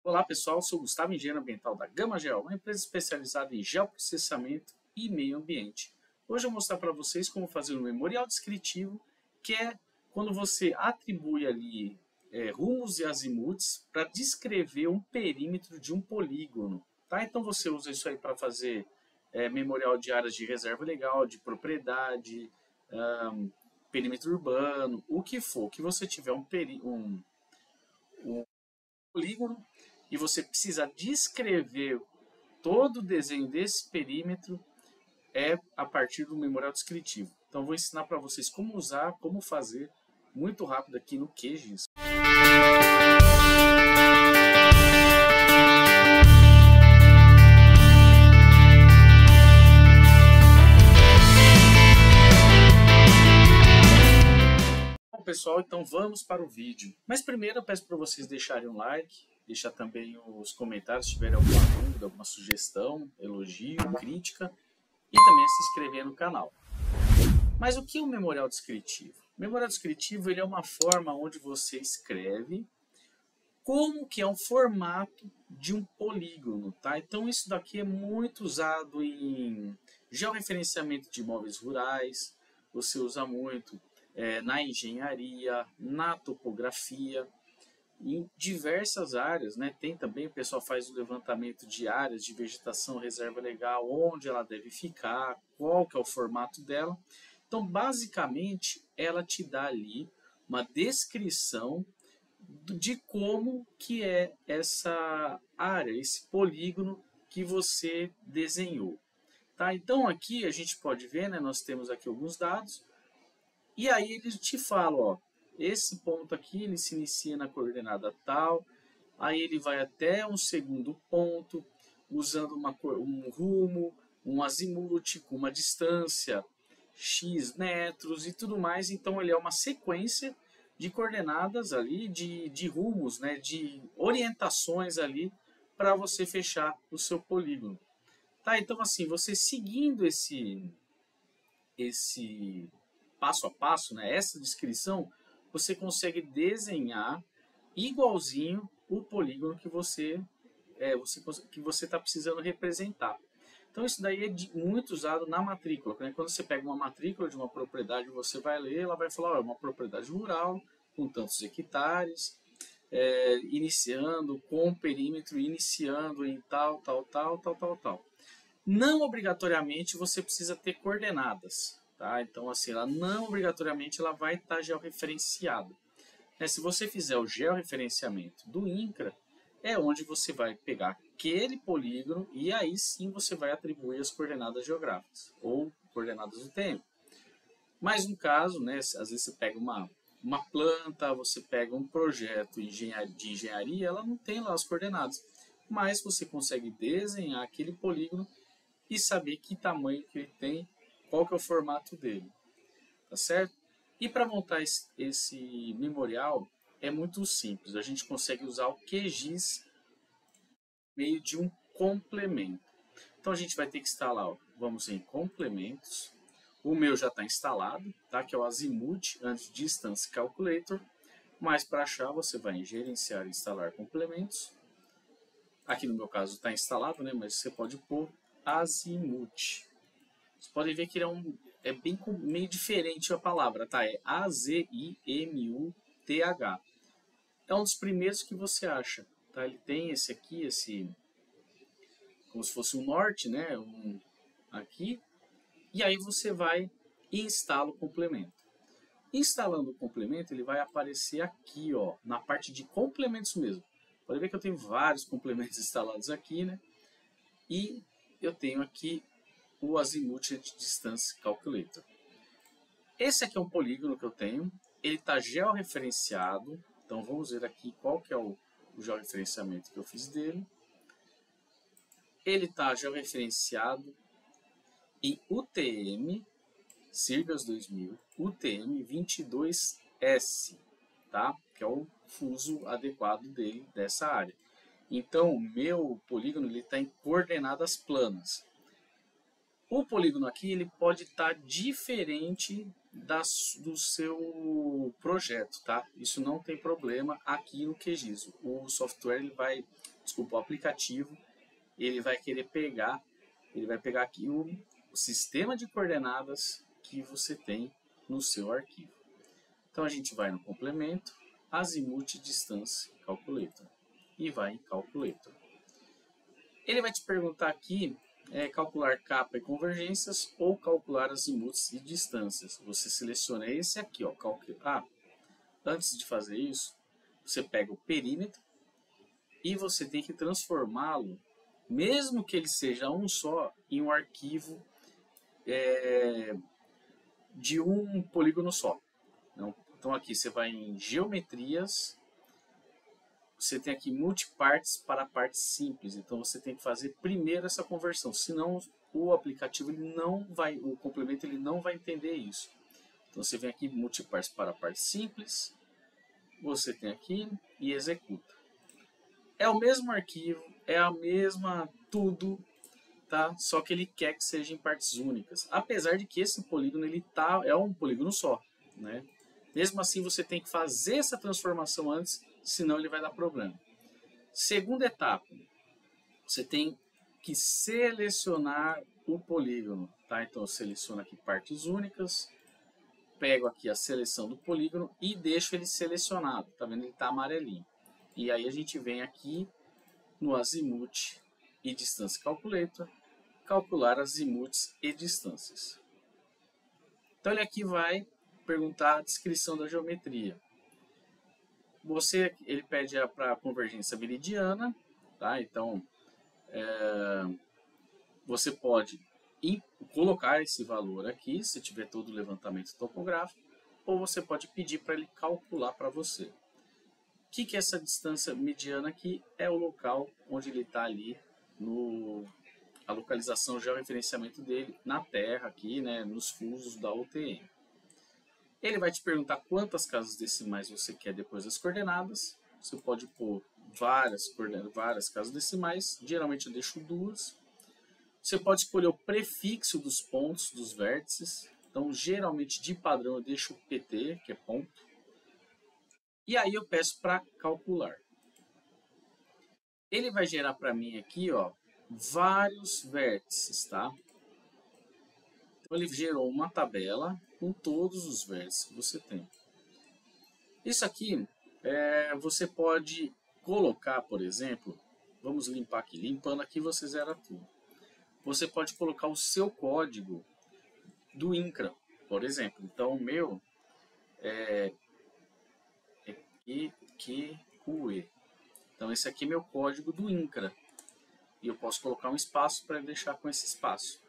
Olá pessoal, sou Gustavo, engenheiro ambiental da Gama Geo, uma empresa especializada em geoprocessamento e meio ambiente. Hoje eu vou mostrar para vocês como fazer um memorial descritivo, que é quando você atribui ali rumos e azimuths para descrever um perímetro de um polígono. Tá? Então você usa isso aí para fazer memorial de áreas de reserva legal, de propriedade, perímetro urbano, o que for, que você tiver um polígono e você precisa descrever todo o desenho desse perímetro a partir do memorial descritivo. Então vou ensinar para vocês como usar, como fazer muito rápido aqui no QGIS. Bom pessoal, então vamos para o vídeo. Mas primeiro eu peço para vocês deixarem um like, deixar também os comentários se tiverem alguma dúvida, alguma sugestão, elogio, crítica e também se inscrever no canal. Mas o que é o memorial descritivo? O memorial descritivo ele é uma forma onde você escreve como que é um formato de um polígono, tá? Então isso daqui é muito usado em georreferenciamento de imóveis rurais, você usa muito na engenharia, na topografia, em diversas áreas, né? Tem também, o pessoal faz o levantamento de áreas de vegetação, reserva legal, onde ela deve ficar, qual que é o formato dela. Então, basicamente, ela te dá ali uma descrição de como que é essa área, esse polígono que você desenhou. Tá? Então, aqui a gente pode ver, né? Nós temos aqui alguns dados, e aí ele te fala, ó, esse ponto aqui ele se inicia na coordenada tal, aí ele vai até um segundo ponto, usando um rumo, um azimuth com uma distância x metros e tudo mais. Então ele é uma sequência de coordenadas ali, de rumos, né, de orientações ali para você fechar o seu polígono. Tá? Então assim, você seguindo esse passo a passo, né, essa descrição, você consegue desenhar igualzinho o polígono que você está precisando representar. Então isso daí é muito usado na matrícula. Né? Quando você pega uma matrícula de uma propriedade, você vai ler, ela vai falar, ó, é uma propriedade rural com tantos hectares, iniciando com o perímetro, iniciando em tal. Não obrigatoriamente você precisa ter coordenadas. Tá? Então, assim, ela não obrigatoriamente ela vai estar georreferenciada. Se você fizer o georreferenciamento do INCRA, é onde você vai pegar aquele polígono e aí sim você vai atribuir as coordenadas geográficas ou coordenadas do tempo. Mas no caso, né, às vezes você pega uma planta, você pega um projeto de engenharia, ela não tem lá as coordenadas, mas você consegue desenhar aquele polígono e saber que tamanho que ele tem, qual que é o formato dele, tá certo? E para montar esse memorial é muito simples, a gente consegue usar o QGIS meio de um complemento. Então a gente vai ter que instalar, ó, vamos em complementos, o meu já está instalado, tá? Que é o Azimuth Distance Calculator, mas para achar você vai em gerenciar e instalar complementos, aqui no meu caso está instalado, né? Mas você pode pôr Azimuth. Vocês podem ver que ele é bem meio diferente a palavra, tá? É A-Z-I-M-U-T-H. É um dos primeiros que você acha, tá? Ele tem esse aqui, como se fosse um norte, né? Aqui. E aí você vai e instala o complemento. Instalando o complemento, ele vai aparecer aqui, ó, na parte de complementos mesmo. Pode ver que eu tenho vários complementos instalados aqui, né? E eu tenho aqui o Azimuth Distance Calculator. Esse aqui é um polígono que eu tenho, ele está georreferenciado, então vamos ver aqui qual que é o georreferenciamento que eu fiz dele. Ele está georreferenciado em UTM, Sirgas 2000, UTM 22S, tá? Que é o fuso adequado dele, dessa área. Então o meu polígono está em coordenadas planas. O polígono aqui ele pode estar diferente do seu projeto, tá? Isso não tem problema aqui no QGIS. O software ele vai, desculpa, o aplicativo ele vai querer pegar, ele vai pegar aqui o sistema de coordenadas que você tem no seu arquivo. Então a gente vai no complemento, Azimuth Distance Calculator e vai em Calculator. Ele vai te perguntar aqui calcular capa e convergências ou calcular azimuths e distâncias. Você seleciona esse aqui, ó, antes de fazer isso, você pega o perímetro e você tem que transformá-lo, mesmo que ele seja um só, em um arquivo de um polígono só. Então aqui você vai em geometrias, você tem aqui multipartes para partes simples, então você tem que fazer primeiro essa conversão, senão o aplicativo o complemento ele não vai entender isso. Então você vem aqui multipartes para partes simples, você tem aqui e executa. É o mesmo arquivo, é a mesma tudo, tá? Só que ele quer que seja em partes únicas, apesar de que esse polígono é um polígono só, né? Mesmo assim você tem que fazer essa transformação antes, senão ele vai dar problema. Segunda etapa, você tem que selecionar o polígono, tá? Então eu seleciono aqui partes únicas, pego aqui a seleção do polígono e deixo ele selecionado, tá vendo? Ele está amarelinho. E aí a gente vem aqui no Azimuth e Distance Calculator, calcular azimuths e distâncias. Então ele aqui vai perguntar a descrição da geometria. Ele pede para a convergência meridiana, tá? Então você pode colocar esse valor aqui, se tiver todo o levantamento topográfico, ou você pode pedir para ele calcular para você. O que é essa distância mediana aqui? É o local onde ele está ali, a localização, o georreferenciamento dele na Terra, aqui, né, nos fusos da UTM. Ele vai te perguntar quantas casas decimais você quer depois das coordenadas. Você pode pôr várias casas decimais, geralmente eu deixo 2. Você pode escolher o prefixo dos pontos, dos vértices. Então, geralmente, de padrão, eu deixo o PT, que é ponto. E aí eu peço para calcular. Ele vai gerar para mim aqui, ó, vários vértices, tá? Então, ele gerou uma tabela com todos os vértices que você tem. Isso aqui, você pode colocar, por exemplo, vamos limpar aqui. Limpando aqui, você zera tudo. Você pode colocar o seu código do INCRA, por exemplo. Então, o meu é EQE. Então, esse aqui é meu código do INCRA. E eu posso colocar um espaço para deixar com esse espaço.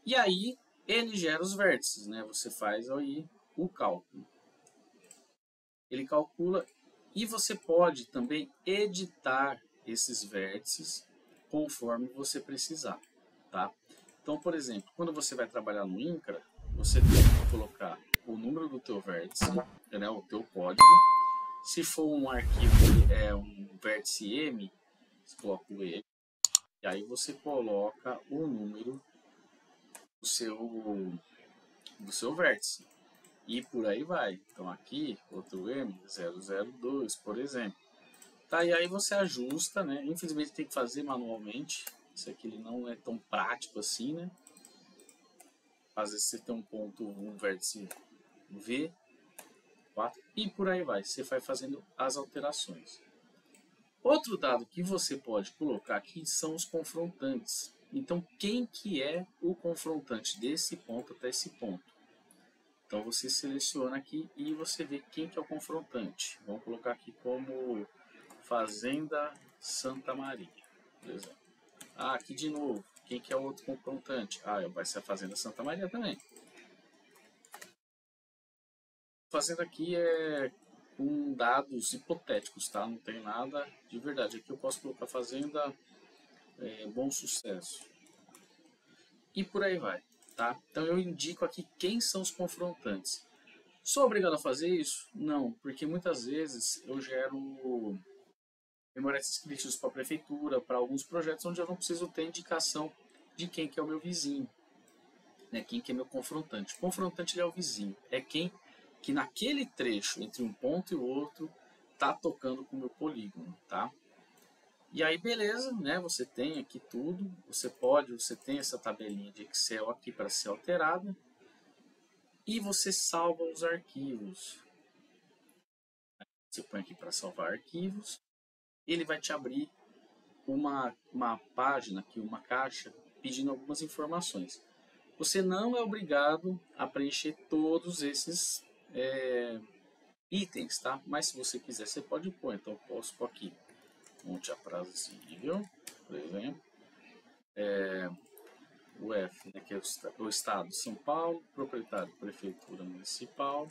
E aí, ele gera os vértices, né? Você faz aí o cálculo. Ele calcula e você pode também editar esses vértices conforme você precisar, tá? Então, por exemplo, quando você vai trabalhar no INCRA, você tem que colocar o número do teu vértice, né, o teu código. Se for um arquivo, um vértice M, você coloca o M, e aí você coloca o número do seu vértice. E por aí vai. Então aqui, outro M002, por exemplo. Tá, e aí você ajusta, né? Infelizmente tem que fazer manualmente. Isso aqui ele não é tão prático assim, né? Às vezes você tem um vértice V, 4, e por aí vai. Você vai fazendo as alterações. Outro dado que você pode colocar aqui são os confrontantes. Então, quem que é o confrontante desse ponto até esse ponto? Então, você seleciona aqui e você vê quem que é o confrontante. Vamos colocar aqui como Fazenda Santa Maria, por exemplo. Aqui de novo, quem que é o outro confrontante? Vai ser a Fazenda Santa Maria também. Fazenda aqui é com dados hipotéticos, tá? Não tem nada de verdade. Aqui eu posso colocar Fazenda Bom Sucesso. E por aí vai, tá? Então eu indico aqui quem são os confrontantes. Sou obrigado a fazer isso? Não, porque muitas vezes eu gero memórias escritas para a prefeitura, para alguns projetos onde eu não preciso ter indicação de quem que é o meu vizinho, né? Quem que é meu confrontante. O confrontante ele é o vizinho, é quem que naquele trecho entre um ponto e o outro está tocando com o meu polígono, tá? E aí beleza, né? Você tem aqui tudo, você tem essa tabelinha de Excel aqui para ser alterada e você salva os arquivos. Você põe aqui para salvar arquivos, ele vai te abrir uma página aqui, uma caixa pedindo algumas informações. Você não é obrigado a preencher todos esses itens, tá? Mas se você quiser, você pode pôr. Então eu posso pôr aqui monte aprazível, por exemplo. O F, né, que é o Estado de São Paulo, proprietário, Prefeitura Municipal,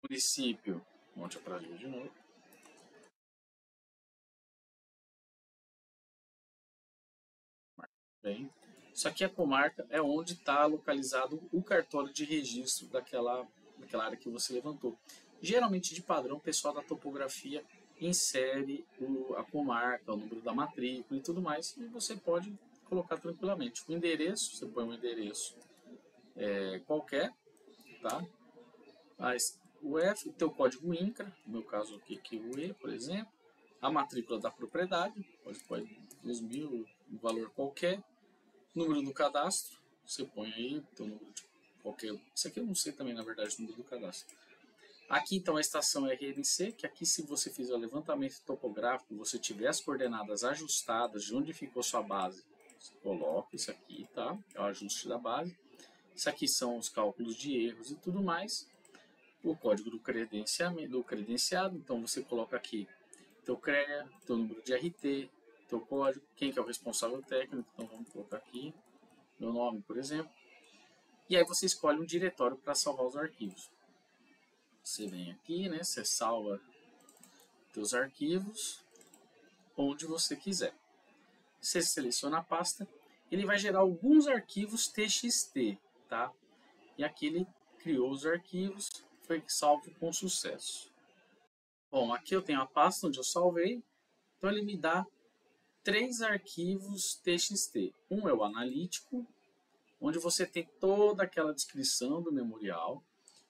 município, monte aprazível de novo. Bem, isso aqui a comarca é onde está localizado o cartório de registro daquela área que você levantou. Geralmente, de padrão, o pessoal da topografia insere a comarca, o número da matrícula e tudo mais, e você pode colocar tranquilamente. O endereço, você põe um endereço qualquer, tá? Mas o F, teu código INCRA, no meu caso aqui, que é o E, por exemplo, a matrícula da propriedade, pode pôr 2.000, um valor qualquer, número do cadastro, você põe aí o número de qualquer. Isso aqui eu não sei também, na verdade, o número do cadastro. Aqui então a estação RNC, que aqui se você fizer o levantamento topográfico, você tiver as coordenadas ajustadas de onde ficou sua base, você coloca isso aqui, tá? É o ajuste da base. Isso aqui são os cálculos de erros e tudo mais. O código do credenciado, então você coloca aqui teu CREA, teu número de RT, teu código, quem que é o responsável técnico, então vamos colocar aqui meu nome, por exemplo. E aí você escolhe um diretório para salvar os arquivos. Você vem aqui, né? Você salva teus arquivos onde você quiser. Você seleciona a pasta, ele vai gerar alguns arquivos TXT, tá? E aqui ele criou os arquivos, foi salvo com sucesso. Bom, aqui eu tenho a pasta onde eu salvei, então ele me dá 3 arquivos TXT. Um é o analítico, onde você tem toda aquela descrição do memorial.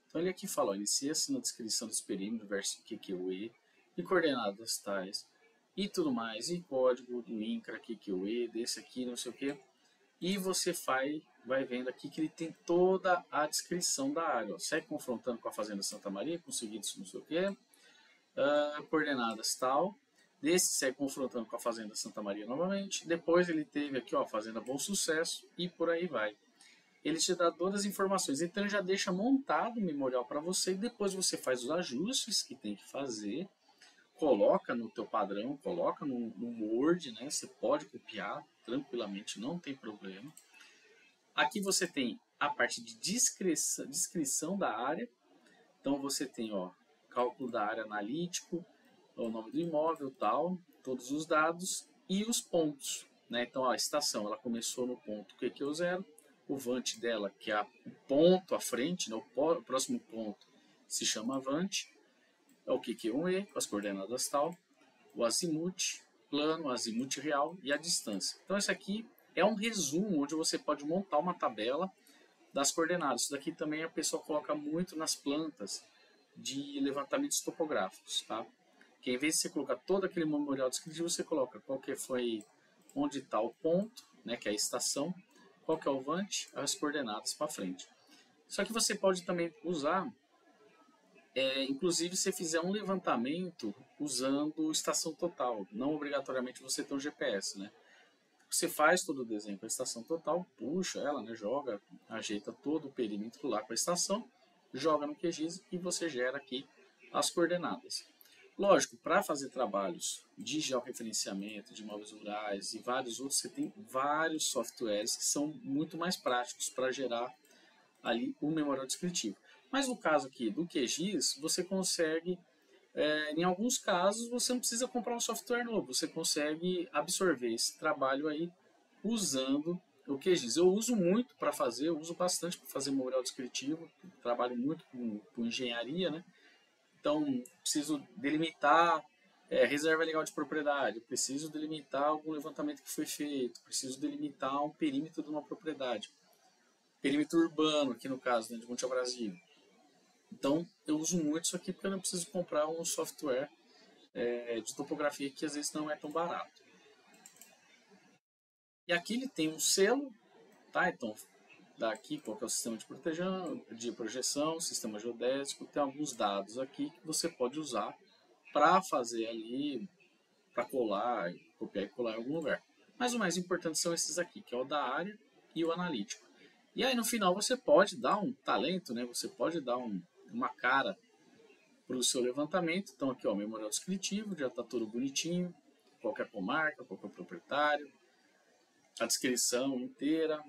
Então ele aqui fala, inicia-se na descrição dos perímetros, verso QQE, e coordenadas tais, e tudo mais, e código do INCRA, QQE, desse aqui, não sei o que. E você vai vendo aqui que ele tem toda a descrição da área. Ó. Segue confrontando com a Fazenda Santa Maria, conseguindo isso, não sei o que. Coordenadas tal. Desse segue confrontando com a Fazenda Santa Maria novamente. Depois ele teve aqui, ó, Fazenda Bom Sucesso, e por aí vai. Ele te dá todas as informações. Então ele já deixa montado o memorial para você e depois você faz os ajustes que tem que fazer, coloca no teu padrão, coloca no Word, né? Você pode copiar tranquilamente, não tem problema. Aqui você tem a parte de descrição da área. Então você tem, ó, cálculo da área analítico, o nome do imóvel, tal, todos os dados e os pontos, né? Então ó, a estação, ela começou no ponto QQ0, o vante dela, que é o ponto à frente, né? O próximo ponto se chama vante, é o QQ1E, com as coordenadas tal, o azimuth, plano, azimuth real e a distância. Então esse aqui é um resumo onde você pode montar uma tabela das coordenadas. Isso daqui também a pessoa coloca muito nas plantas de levantamentos topográficos, tá? Que em vez de você colocar todo aquele memorial descritivo, você coloca qual que foi, onde está o ponto, né, que é a estação, qual que é o vante, as coordenadas para frente. Só que você pode também usar, inclusive se fizer um levantamento usando estação total, não obrigatoriamente você ter um GPS, né? Você faz todo o desenho com a estação total, puxa ela, né, joga, ajeita todo o perímetro lá com a estação, joga no QGIS e você gera aqui as coordenadas. Lógico, para fazer trabalhos de georreferenciamento, de imóveis rurais e vários outros, você tem vários softwares que são muito mais práticos para gerar ali o memorial descritivo. Mas no caso aqui do QGIS, você consegue, em alguns casos, você não precisa comprar um software novo, você consegue absorver esse trabalho aí usando o QGIS. Eu uso muito para fazer, eu uso bastante para fazer memorial descritivo, trabalho muito com engenharia, né? Então, preciso delimitar reserva legal de propriedade, eu preciso delimitar algum levantamento que foi feito, preciso delimitar um perímetro de uma propriedade. Perímetro urbano, aqui no caso, né, de Monte Brasil. Então, eu uso muito isso aqui porque eu não preciso comprar um software de topografia que às vezes não é tão barato. E aqui ele tem um selo, tá? Então, daqui qual que é o sistema de projeção, sistema geodésico, tem alguns dados aqui que você pode usar para fazer ali, para colar, copiar e colar em algum lugar. Mas o mais importante são esses aqui, que é o da área e o analítico. E aí no final você pode dar um talento, né? Você pode dar uma cara para o seu levantamento. Então aqui, ó, memorial descritivo, já está tudo bonitinho, qual é a comarca, qual é o proprietário, a descrição inteira.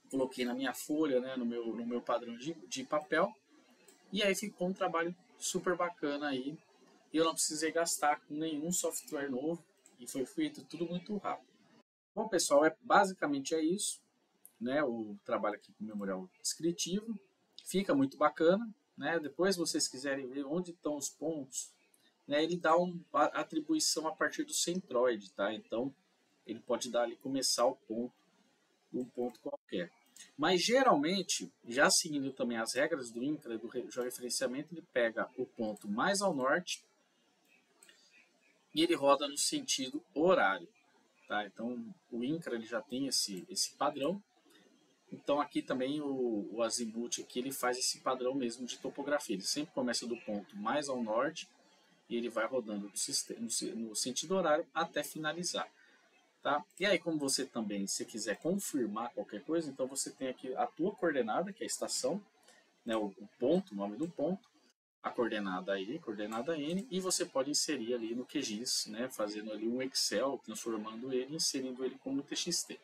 Coloquei na minha folha, né, no meu padrão de papel, e aí ficou um trabalho super bacana aí. E eu não precisei gastar com nenhum software novo, e foi feito tudo muito rápido. Bom, pessoal, basicamente é isso, né, o trabalho aqui com o memorial descritivo. Fica muito bacana, né? Depois, se vocês quiserem ver onde estão os pontos, né, ele dá uma atribuição a partir do centroide, tá? Então, ele pode dar ali, começar o ponto, um ponto qualquer. Mas, geralmente, já seguindo também as regras do INCRA, do georreferenciamento, ele pega o ponto mais ao norte e ele roda no sentido horário, tá? Então, o INCRA ele já tem esse padrão. Então aqui também o azimuth aqui, ele faz esse padrão mesmo de topografia. Ele sempre começa do ponto mais ao norte e ele vai rodando no sentido horário até finalizar. Tá? E aí, como você também, se quiser confirmar qualquer coisa, então você tem aqui a tua coordenada, que é a estação, né, o ponto, o nome do ponto, a coordenada I, coordenada N, e você pode inserir ali no QGIS, né, fazendo ali um Excel, transformando ele, inserindo ele como TXT.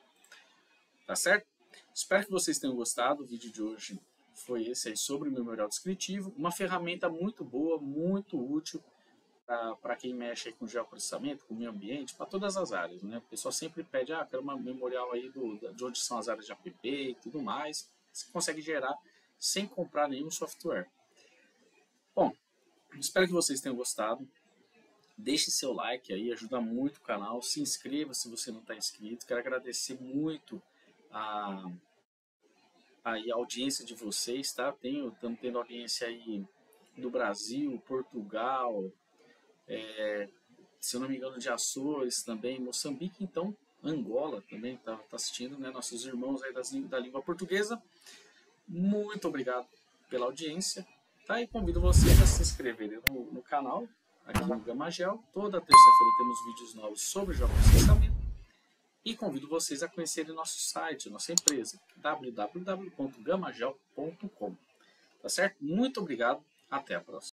Tá certo? Espero que vocês tenham gostado. O vídeo de hoje foi esse aí sobre o memorial descritivo. Uma ferramenta muito boa, muito útil para quem mexe aí com geoprocessamento, com o meio ambiente, para todas as áreas, né? O pessoal sempre pede, quero uma memorial aí de onde são as áreas de app e tudo mais. Você consegue gerar sem comprar nenhum software. Bom, espero que vocês tenham gostado. Deixe seu like aí, ajuda muito o canal. Se inscreva se você não está inscrito. Quero agradecer muito a audiência de vocês, tá? Estamos tendo audiência aí do Brasil, Portugal, se eu não me engano de Açores também, Moçambique, então Angola também tá assistindo, né? Nossos irmãos aí da língua portuguesa. Muito obrigado pela audiência, tá? E convido vocês a se inscreverem no canal, aqui no Gamagel. Toda terça-feira temos vídeos novos sobre geoprocessamento. E convido vocês a conhecerem nosso site, nossa empresa, www.gamagel.com. Tá certo? Muito obrigado. Até a próxima.